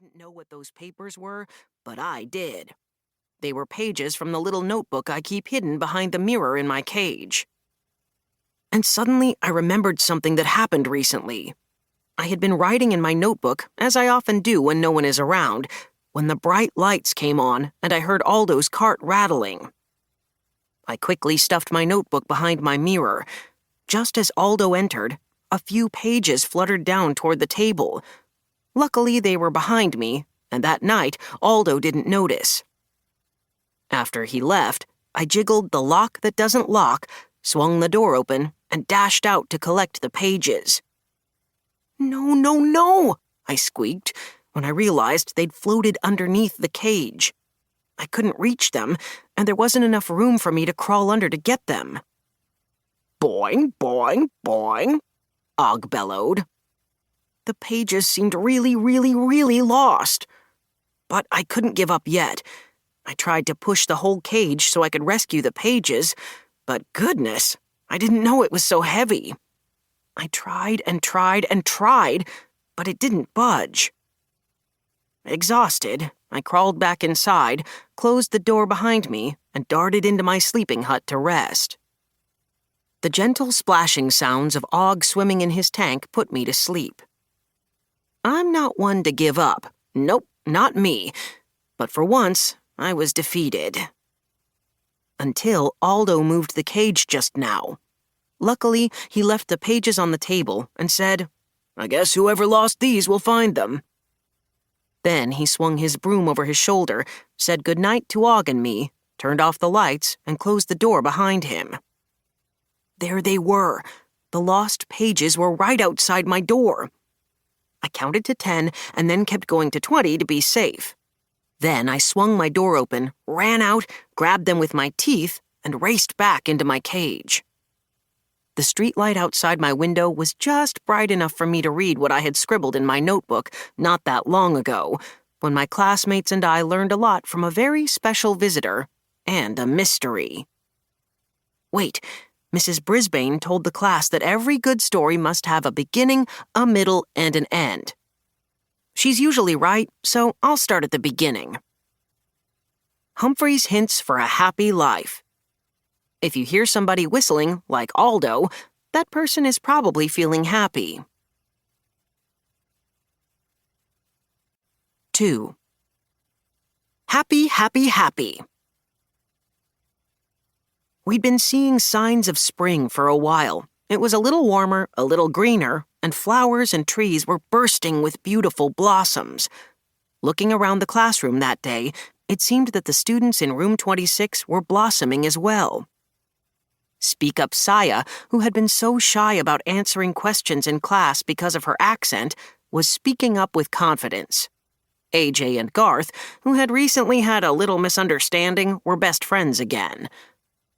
didn't know what those papers were, but I did. They were pages from the little notebook I keep hidden behind the mirror in my cage. And suddenly I remembered something that happened recently. I had been writing in my notebook, as I often do when no one is around, when the bright lights came on and I heard Aldo's cart rattling. I quickly stuffed my notebook behind my mirror. Just as Aldo entered, a few pages fluttered down toward the table. Luckily, they were behind me, and that night, Aldo didn't notice. After he left, I jiggled the lock that doesn't lock, swung the door open, and dashed out to collect the pages. "No, no, no!" I squeaked when I realized they'd floated underneath the cage. I couldn't reach them, and there wasn't enough room for me to crawl under to get them. "Boing, boing, boing," Og bellowed. The pages seemed really, really, really lost. But I couldn't give up yet. I tried to push the whole cage so I could rescue the pages, but goodness, I didn't know it was so heavy. I tried and tried and tried, but it didn't budge. Exhausted, I crawled back inside, closed the door behind me, and darted into my sleeping hut to rest. The gentle splashing sounds of Og swimming in his tank put me to sleep. I'm not one to give up. Nope, not me. But for once, I was defeated. Until Aldo moved the cage just now. Luckily, he left the pages on the table and said, "I guess whoever lost these will find them." Then he swung his broom over his shoulder, said goodnight to Og and me, turned off the lights, and closed the door behind him. There they were. The lost pages were right outside my door. I counted to 10 and then kept going to 20 to be safe. Then I swung my door open, ran out, grabbed them with my teeth, and raced back into my cage. The streetlight outside my window was just bright enough for me to read what I had scribbled in my notebook not that long ago, when my classmates and I learned a lot from a very special visitor and a mystery. Wait, Mrs. Brisbane told the class that every good story must have a beginning, a middle, and an end. She's usually right, so I'll start at the beginning. Humphrey's Hints for a Happy Life. If you hear somebody whistling, like Aldo, that person is probably feeling happy. 2. Happy, happy, happy. We'd been seeing signs of spring for a while. It was a little warmer, a little greener, and flowers and trees were bursting with beautiful blossoms. Looking around the classroom that day, it seemed that the students in room 26 were blossoming as well. Speak Up Saya, who had been so shy about answering questions in class because of her accent, was speaking up with confidence. AJ and Garth, who had recently had a little misunderstanding, were best friends again.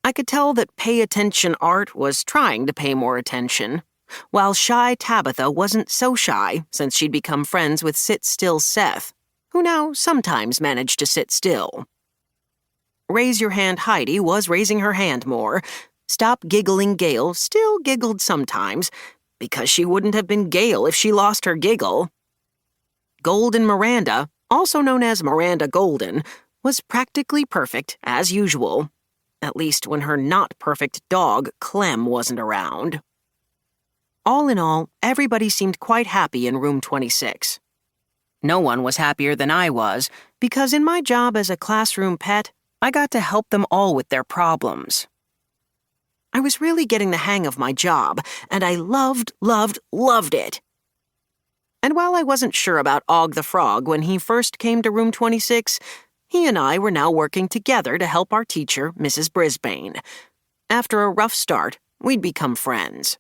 I could tell that Pay Attention Art was trying to pay more attention, while shy Tabitha wasn't so shy since she'd become friends with Sit Still Seth, who now sometimes managed to sit still. Raise Your Hand Heidi was raising her hand more. Stop Giggling Gail still giggled sometimes, because she wouldn't have been Gail if she lost her giggle. Golden Miranda, also known as Miranda Golden, was practically perfect as usual. At least when her not-perfect dog, Clem, wasn't around. All in all, everybody seemed quite happy in room 26. No one was happier than I was, because in my job as a classroom pet, I got to help them all with their problems. I was really getting the hang of my job, and I loved it. And while I wasn't sure about Og the Frog when he first came to room 26, he and I were now working together to help our teacher, Mrs. Brisbane. After a rough start, we'd become friends.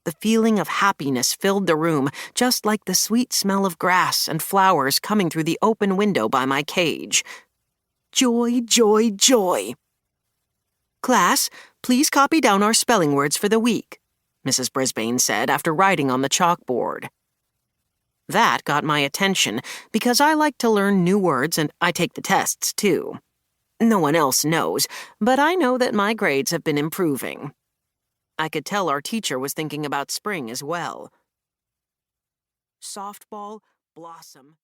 The feeling of happiness filled the room, just like the sweet smell of grass and flowers coming through the open window by my cage. Joy, joy, joy. Class, please copy down our spelling words for the week, Mrs. Brisbane said after writing on the chalkboard. That got my attention because I like to learn new words and I take the tests too. No one else knows, but I know that my grades have been improving. I could tell our teacher was thinking about spring as well. Softball, blossom,